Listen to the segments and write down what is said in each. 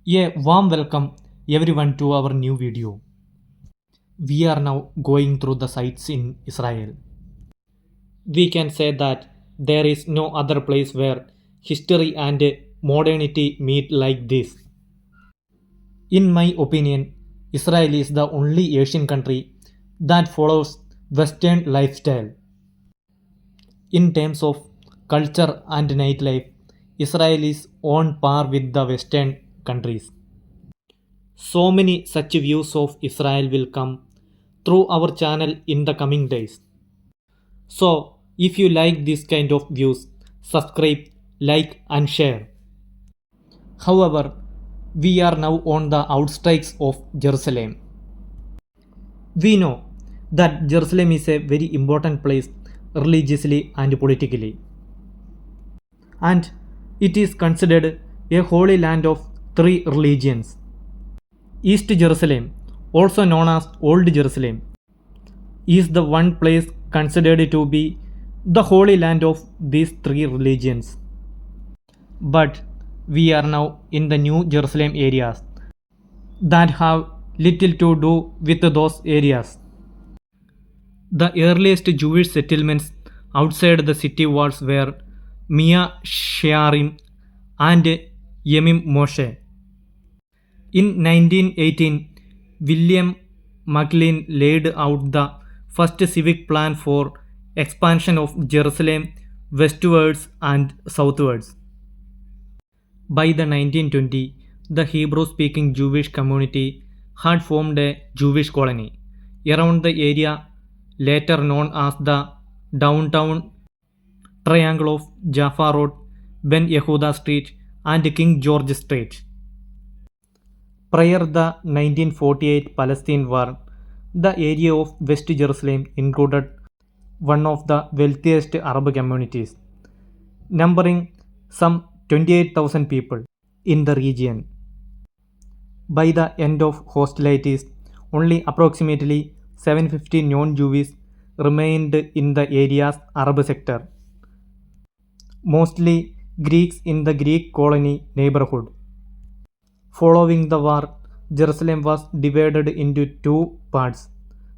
A warm welcome everyone to our new video. We are now going through the sites in Israel. We can say that there is no other place where history and modernity meet like this. In my opinion, Israel is the only Asian country that follows Western lifestyle. In terms of culture and nightlife, Israel is on par with the Western countries. So many such views of Israel will come through our channel in the coming days. So, if you like this kind of views, subscribe, like, and share. However, we are now on the outskirts of Jerusalem. We know that Jerusalem is a very important place religiously and politically, and it is considered a holy land of three religions. East Jerusalem, also known as Old Jerusalem, is the one place considered to be the holy land of these three religions. But we are now in the New Jerusalem areas that have little to do with those areas. The earliest Jewish settlements outside the city walls were Mia Shearim and Yemim Moshe. In 1918, William McLean laid out the first civic plan for expansion of Jerusalem westwards and southwards. By the 1920, the Hebrew-speaking Jewish community had formed a Jewish colony around the area later known as the downtown triangle of Jaffa Road, Ben Yehuda Street, and King George Street. Prior the 1948 Palestine War, the area of West Jerusalem included one of the wealthiest Arab communities, numbering some 28,000 people in the region. By the end of hostilities, only approximately 750 non-Jews remained in the area's Arab sector, mostly Greeks in the Greek colony neighborhood. Following the war, Jerusalem was divided into two parts.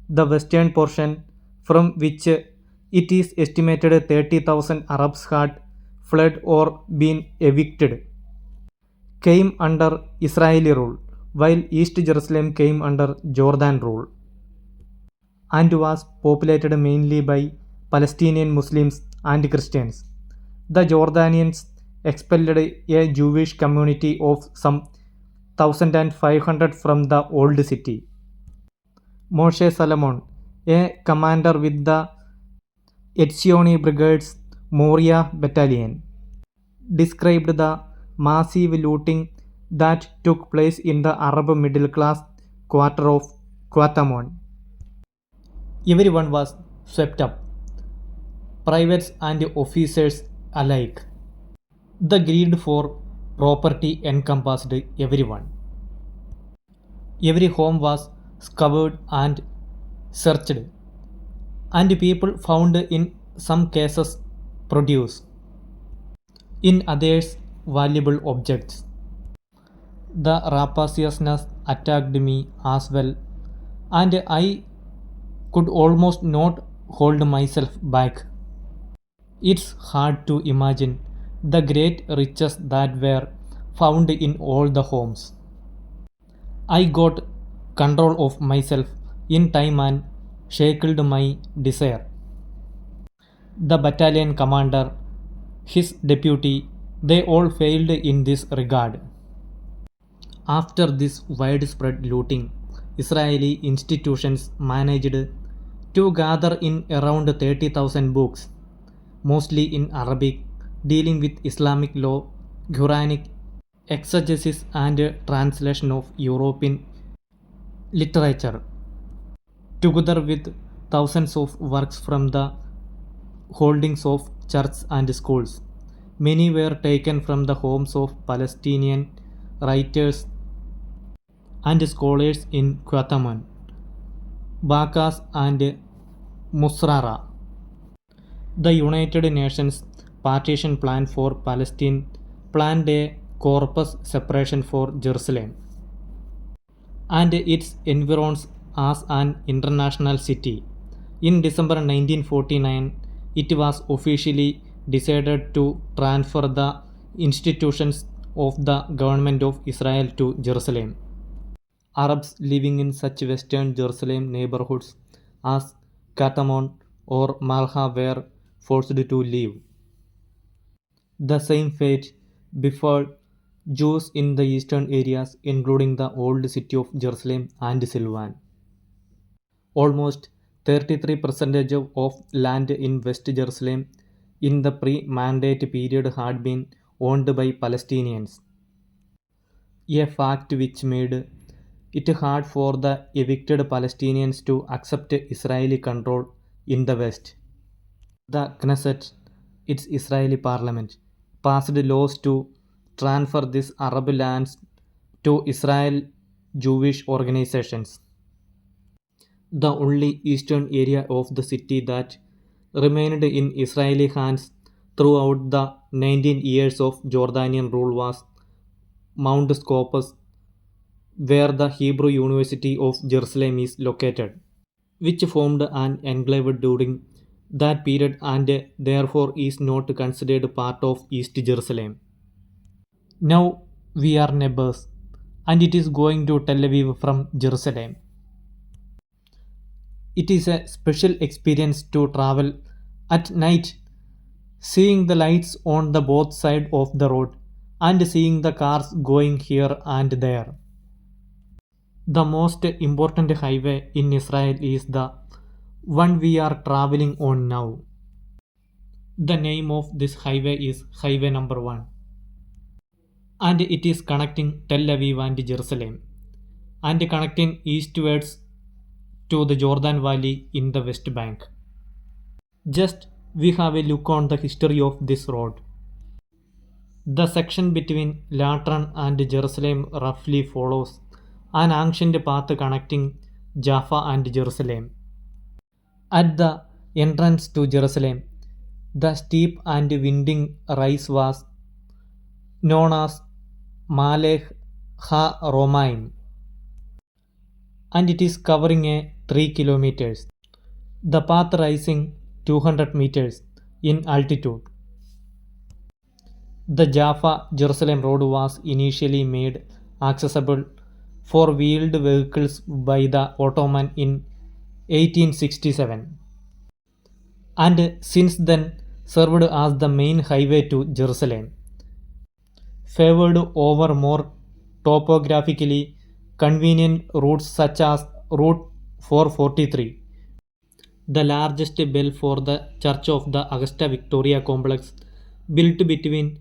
The western portion, from which it is estimated 30,000 Arabs had fled or been evicted, came under Israeli rule, while East Jerusalem came under Jordan rule and was populated mainly by Palestinian Muslims and Christians. The Jordanians expelled a Jewish community of some 1,500 from the old city. Moshe Salomon, a commander with the Etzioni Brigade's Moria Battalion, described the massive looting that took place in the Arab middle class quarter of Qatamon. Everyone was swept up, privates and officers alike. The greed for property encompassed everyone. Every home was scoured and searched, and people found in some cases produce, in others valuable objects. The rapaciousness attacked me as well, and I could almost not hold myself back. It's hard to imagine the great riches that were found in all the homes. I got control of myself in time and shackled my desire. The battalion commander, his deputy, they all failed in this regard. After this widespread looting, Israeli institutions managed to gather in around 30,000 books, mostly in Arabic, dealing with Islamic law, Quranic exegesis, and translation of European literature, together with thousands of works from the holdings of churches and schools. Many were taken from the homes of Palestinian writers and scholars in Qatamon, Bakas, and Musrara. The United Nations partition plan for Palestine planned a corpus separation for Jerusalem and its environs as an international city. In December 1949, it was officially decided to transfer the institutions of the government of Israel to Jerusalem. Arabs living in such western Jerusalem neighborhoods as Katamon or Malha were forced to leave. The same fate befell Jews in the eastern areas, including the old city of Jerusalem and Silvan. Almost 33% of land in West Jerusalem in the pre-mandate period had been owned by Palestinians, a fact which made it hard for the evicted Palestinians to accept Israeli control in the West. The Knesset, its Israeli parliament, passed laws to transfer these Arab lands to Israel Jewish organizations. The only eastern area of the city that remained in Israeli hands throughout the 19 years of Jordanian rule was Mount Scopus, where the Hebrew University of Jerusalem is located, which formed an enclave during that period and therefore is not considered part of East Jerusalem. Now we are neighbors, and it is going to Tel Aviv from Jerusalem. It is a special experience to travel at night, seeing the lights on the both side of the road and seeing the cars going here and there. The most important highway in Israel is the one we are traveling on now. The name of this highway is Highway number 1, and it is connecting Tel Aviv and Jerusalem and connecting eastwards to the Jordan Valley in the West Bank. Just we have a look on the history of this road. The section between Latran and Jerusalem roughly follows an ancient path connecting Jaffa and Jerusalem. At the entrance to Jerusalem, the steep and winding rise was known as Malech Ha-Romaim, and it is covering a 3 kilometers. The path rising 200 meters in altitude. The Jaffa-Jerusalem road was initially made accessible for wheeled vehicles by the Ottoman in 1867, and since then served as the main highway to Jerusalem, favored over more topographically convenient routes such as Route 443, the largest bell for the Church of the Augusta Victoria complex, built between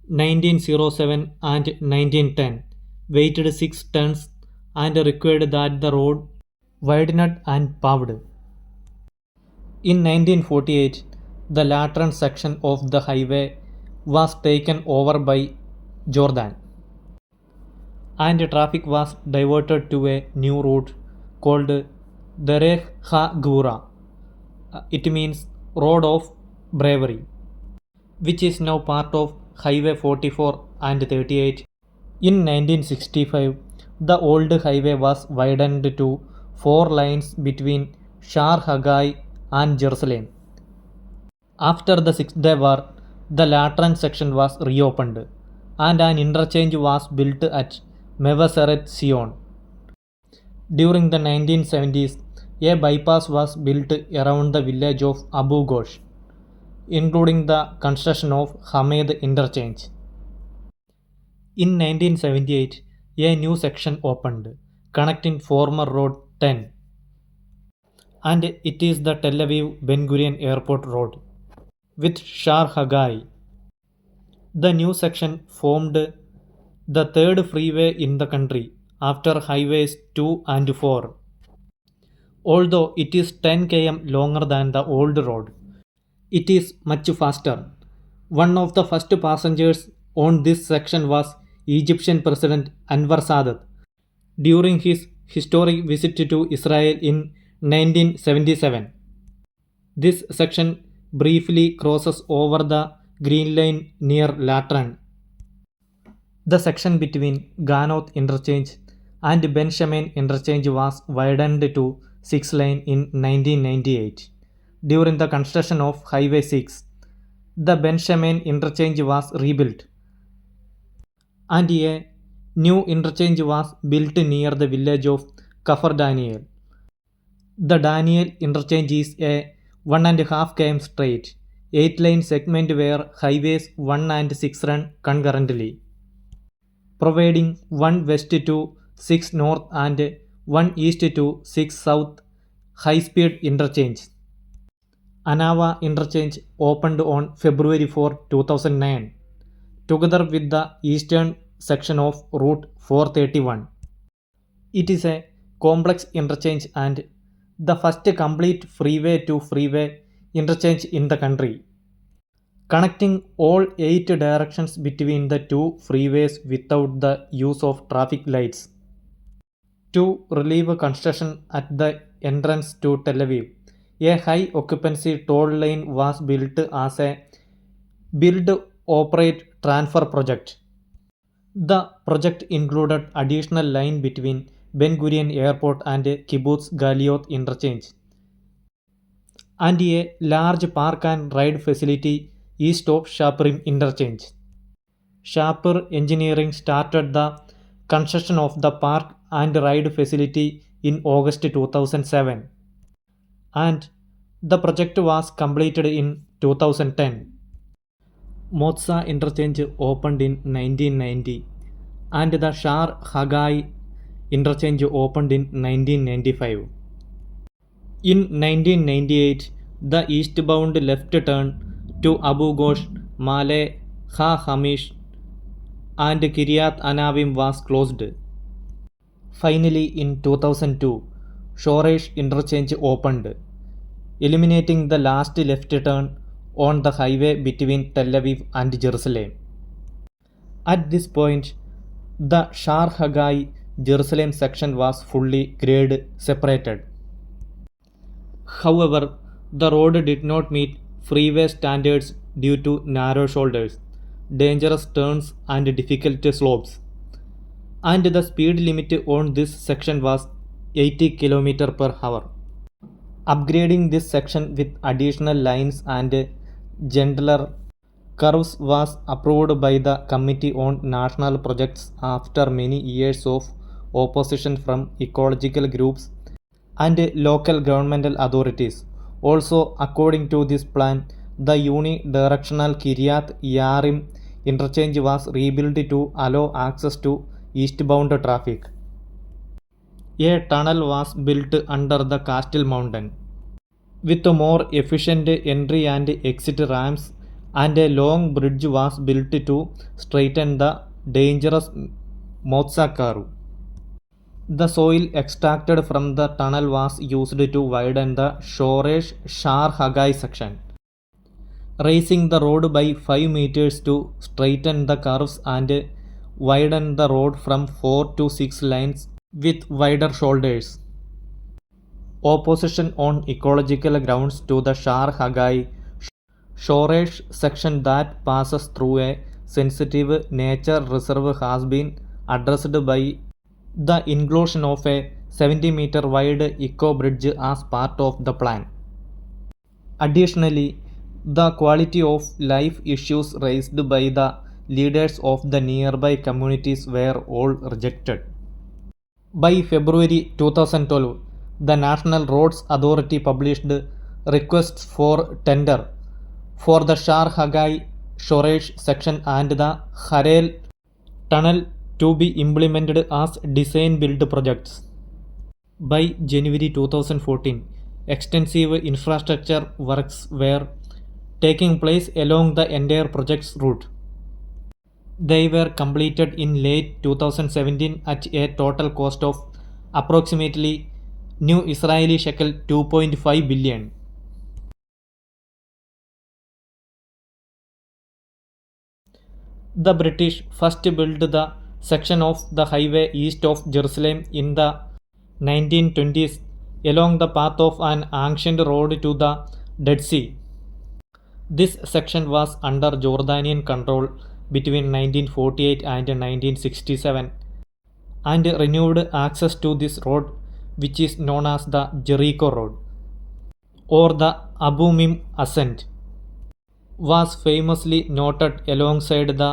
1907 and 1910, weighed 6 tons and required that the road widened and paved. In 1948, the Latran section of the highway was taken over by Jordan, and traffic was diverted to a new route called Derech Ha-Gura. It means Road of Bravery, which is now part of Highway 44 and 38. In 1965, the old highway was widened to 4 lanes between Shar Hagai and Jerusalem. After the Six-Day War, the Latran section was reopened, and an interchange was built at Mevaseret Zion. During the 1970s, a bypass was built around the village of Abu Ghosh, including the construction of Hamed Interchange. In 1978, a new section opened, connecting former Road 10, and it is the Tel Aviv Ben Gurion Airport Road, with Shar Hagai. The new section formed the third freeway in the country after highways 2 and 4. Although it is 10 km longer than the old road, it is much faster. One of the first passengers on this section was Egyptian President Anwar Sadat during his historic visit to Israel in 1977. This section briefly crosses over the Green Line near Latran. The section between Ganoth Interchange and Ben Shemen Interchange was widened to 6-lane in 1998. During the construction of Highway 6, the Ben Shemen Interchange was rebuilt and a new interchange was built near the village of Kafar Daniel. The Daniel interchange is a 1.5 km straight, 8-lane segment where highways 1 and 6 run concurrently, providing 1 west to 6 north and 1 east to 6 south high-speed interchange. Anava interchange opened on February 4, 2009, together with the eastern section of Route 431. It is a complex interchange and the first complete freeway-to-freeway interchange in the country, connecting all 8 directions between the two freeways without the use of traffic lights. To relieve construction at the entrance to Tel Aviv, a high occupancy toll lane was built as a build, operate, transfer project. The project included additional line between Ben Gurion Airport and Kibbutz Galioth interchange, and a large park and ride facility east of Shaprim interchange. Shapir Engineering started the construction of the park and ride facility in August 2007, and the project was completed in 2010. Motza interchange opened in 1990 and the Shar Hagai interchange opened in 1995. In 1998, the eastbound left turn to Abu Ghosh, Male, Ha Hamish and Kiryat Anavim was closed. Finally, in 2002, Shoresh interchange opened, eliminating the last left turn on the highway between Tel Aviv and Jerusalem. At this point, the Shar Hagai Jerusalem section was fully grade separated. However, the road did not meet freeway standards due to narrow shoulders, dangerous turns and difficult slopes, and the speed limit on this section was 80 km per hour. Upgrading this section with additional lines and gentler curves was approved by the Committee on National Projects after many years of opposition from ecological groups and local governmental authorities. Also, according to this plan, the unidirectional Kiryat Yarim interchange was rebuilt to allow access to eastbound traffic. A tunnel was built under the Castle Mountain, with more efficient entry and exit ramps, and a long bridge was built to straighten the dangerous Motza curve. The soil extracted from the tunnel was used to widen the Shoresh Shar Hagai section, raising the road by 5 meters to straighten the curves and widen the road from 4 to 6 lanes with wider shoulders. Opposition on ecological grounds to the Shar Hagai Shoresh section that passes through a sensitive nature reserve has been addressed by the inclusion of a 70-meter wide eco bridge as part of the plan. Additionally, the quality of life issues raised by the leaders of the nearby communities were all rejected. By February 2012, the National Roads Authority published requests for tender for the Shar Hagai Shoresh section and the Harel tunnel to be implemented as design-build projects. By January 2014, extensive infrastructure works were taking place along the entire project's route. They were completed in late 2017 at a total cost of approximately new Israeli shekel 2.5 billion. The British first built the section of the highway east of Jerusalem in the 1920s along the path of an ancient road to the Dead Sea. This section was under Jordanian control between 1948 and 1967 and renewed access to this road, which is known as the Jericho Road or the Abumim Ascent, was famously noted alongside the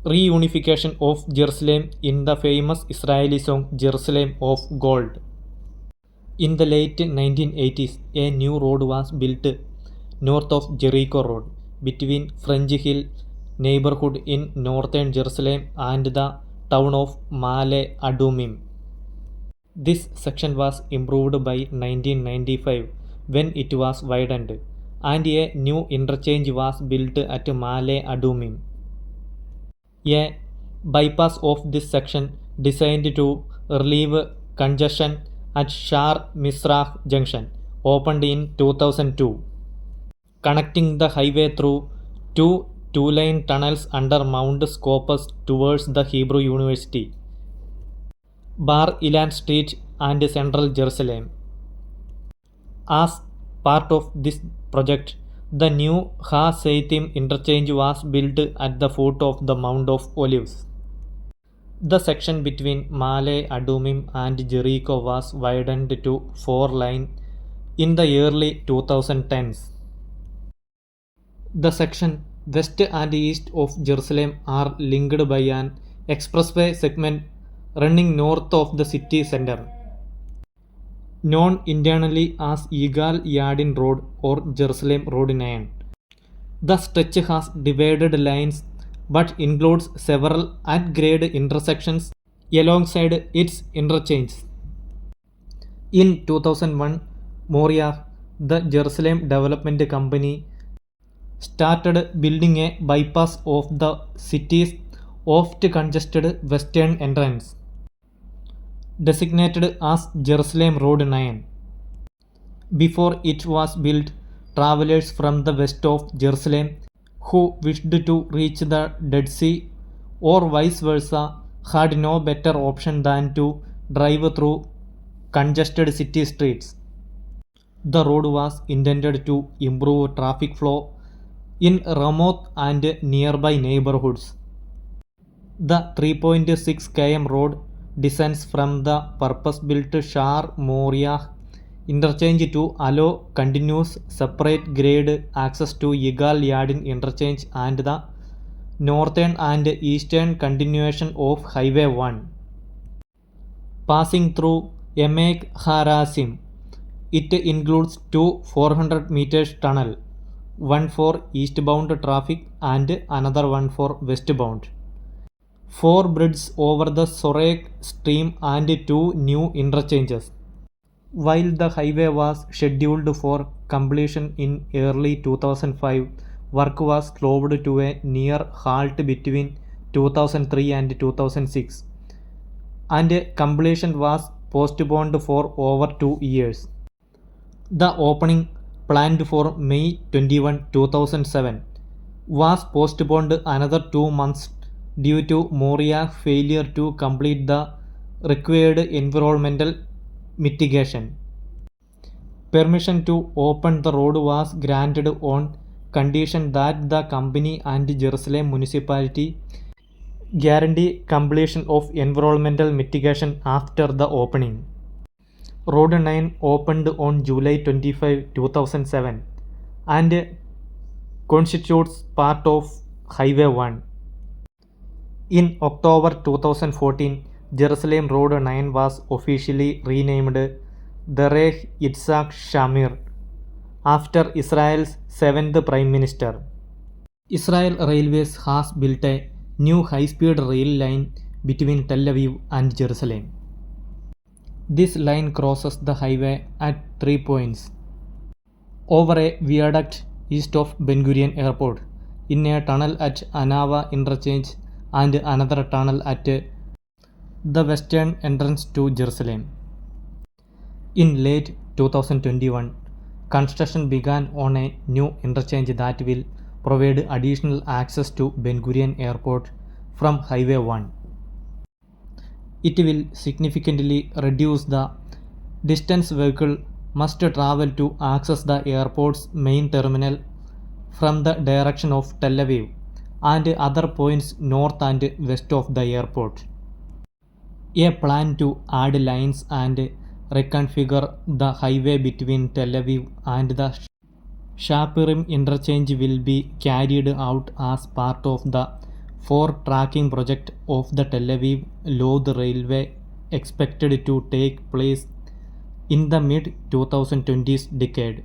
reunification of Jerusalem in the famous Israeli song Jerusalem of Gold. In the late 1980s, a new road was built north of Jericho Road between French Hill neighborhood in northern Jerusalem and the town of Male Adumim. This section was improved by 1995 when it was widened, and a new interchange was built at Male Adumim. A bypass of this section, designed to relieve congestion at Shar Misrach Junction, opened in 2002, connecting the highway through two two-lane tunnels under Mount Scopus towards the Hebrew University, Bar Ilan Street and Central Jerusalem. As part of this project, the new Ha Seitim interchange was built at the foot of the Mount of Olives. The section between Male Adumim and Jericho was widened to 4-lane in the early 2010s. The section west and east of Jerusalem are linked by an expressway segment running north of the city center, known internally as Yigal Yadin Road or Jerusalem Road 9. The stretch has divided lines but includes several at-grade intersections alongside its interchanges. In 2001, Moriah, the Jerusalem Development Company, started building a bypass of the city's oft-congested western entrance, designated as Jerusalem Road 9. Before it was built, travelers from the west of Jerusalem who wished to reach the Dead Sea or vice versa had no better option than to drive through congested city streets. The road was intended to improve traffic flow in Ramoth and nearby neighborhoods. The 3.6 km road descends from the purpose-built Shar Moriah interchange to allow continuous separate grade access to Yigal Yadin interchange and the northern and eastern continuation of Highway 1. Passing through Emek Harasim, it includes two 400 meters tunnel, one for eastbound traffic and another one for westbound, 4 bridges over the Sorek stream and 2 new interchanges. While the highway was scheduled for completion in early 2005, work was slowed to a near halt between 2003 and 2006, and completion was postponed for over 2 years. The opening, planned for May 21, 2007, was postponed another 2 months due to Moriah's failure to complete the required environmental mitigation. Permission to open the road was granted on condition that the company and Jerusalem municipality guarantee completion of environmental mitigation after the opening. Road 9 opened on July 25, 2007 and constitutes part of Highway 1. In October 2014, Jerusalem Road 9 was officially renamed Derech Yitzhak Shamir after Israel's 7th Prime Minister. Israel Railways has built a new high-speed rail line between Tel Aviv and Jerusalem. This line crosses the highway at 3 points: over a viaduct east of Ben Gurion Airport, in a tunnel at Anava Interchange, and another tunnel at the western entrance to Jerusalem. In late 2021, construction began on a new interchange that will provide additional access to Ben Gurion Airport from Highway 1. It will significantly reduce the distance vehicle must travel to access the airport's main terminal from the direction of Tel Aviv and other points north and west of the airport. A plan to add lines and reconfigure the highway between Tel Aviv and the Shapirim interchange will be carried out as part of the four-tracking project of the Tel Aviv Lod Railway, expected to take place in the mid-2020s decade.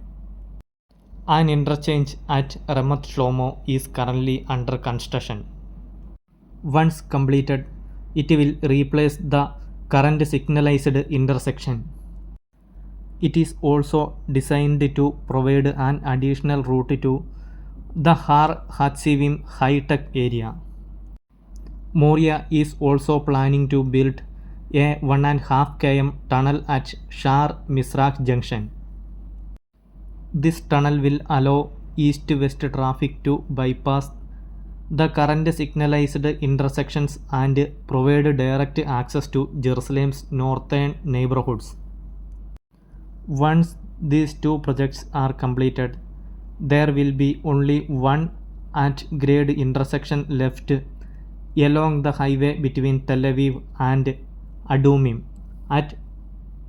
An interchange at Ramat Shlomo is currently under construction. Once completed, it will replace the current signalized intersection. It is also designed to provide an additional route to the Har Hatzivim high-tech area. Moria is also planning to build a 1.5 km tunnel at Shar Misrach junction. This tunnel will allow east-west traffic to bypass the current signalized intersections and provide direct access to Jerusalem's northern neighborhoods. Once these two projects are completed, there will be only one at-grade intersection left along the highway between Tel Aviv and Adumim at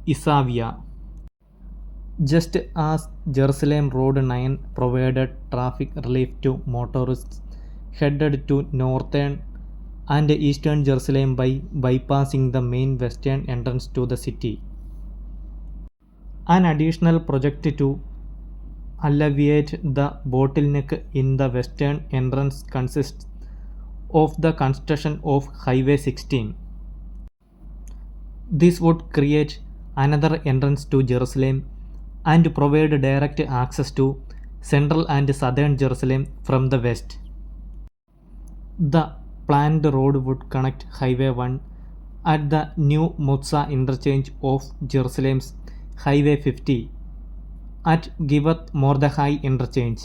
Isavia. Just as Jerusalem Road 9 provided traffic relief to motorists headed to northern and eastern Jerusalem by bypassing the main western entrance to the city. An additional project to alleviate the bottleneck in the western entrance consists of the construction of Highway 16. This would create another entrance to Jerusalem and provide direct access to central and southern Jerusalem from the west. The planned road would connect Highway 1 at the new Motza interchange of Jerusalem's Highway 50 at Givat Mordechai interchange.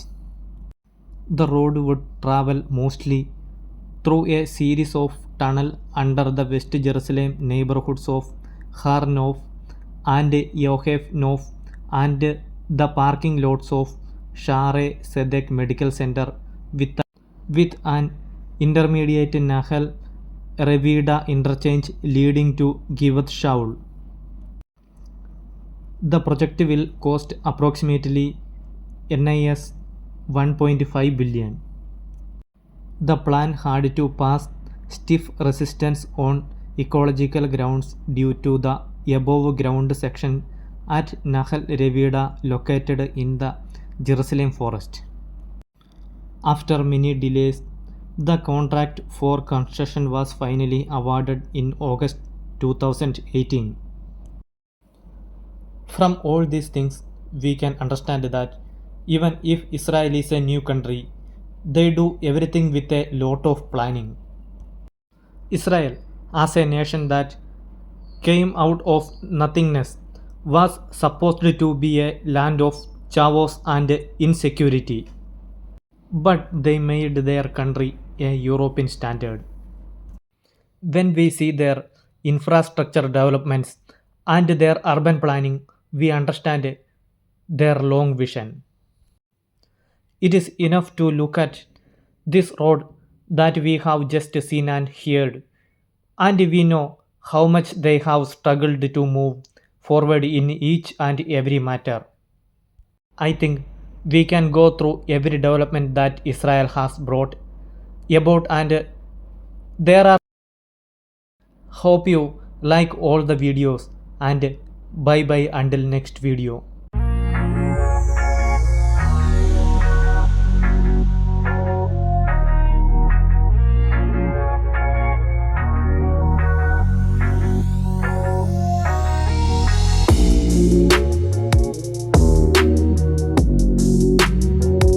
The road would travel mostly through a series of tunnels under the West Jerusalem neighborhoods of Har Nof and Yohef Nof and the parking lots of Share Sedek Medical Center with an intermediate Nahal Revida interchange leading to Givat Shaul. The project will cost approximately NIS 1.5 billion. The plan had to pass stiff resistance on ecological grounds due to the above ground section at Nahal Revida located in the Jerusalem forest. After many delays, the contract for construction was finally awarded in August 2018. From all these things, we can understand that even if Israel is a new country, they do everything with a lot of planning. Israel, as a nation that came out of nothingness, was supposed to be a land of chaos and insecurity. But they made their country a European standard. When we see their infrastructure developments and their urban planning, we understand their long vision. It is enough to look at this road that we have just seen and heard, and we know how much they have struggled to move forward in each and every matter. I think we can go through every development that Israel has brought about, and there are. Hope you like all the videos, and bye bye until next video.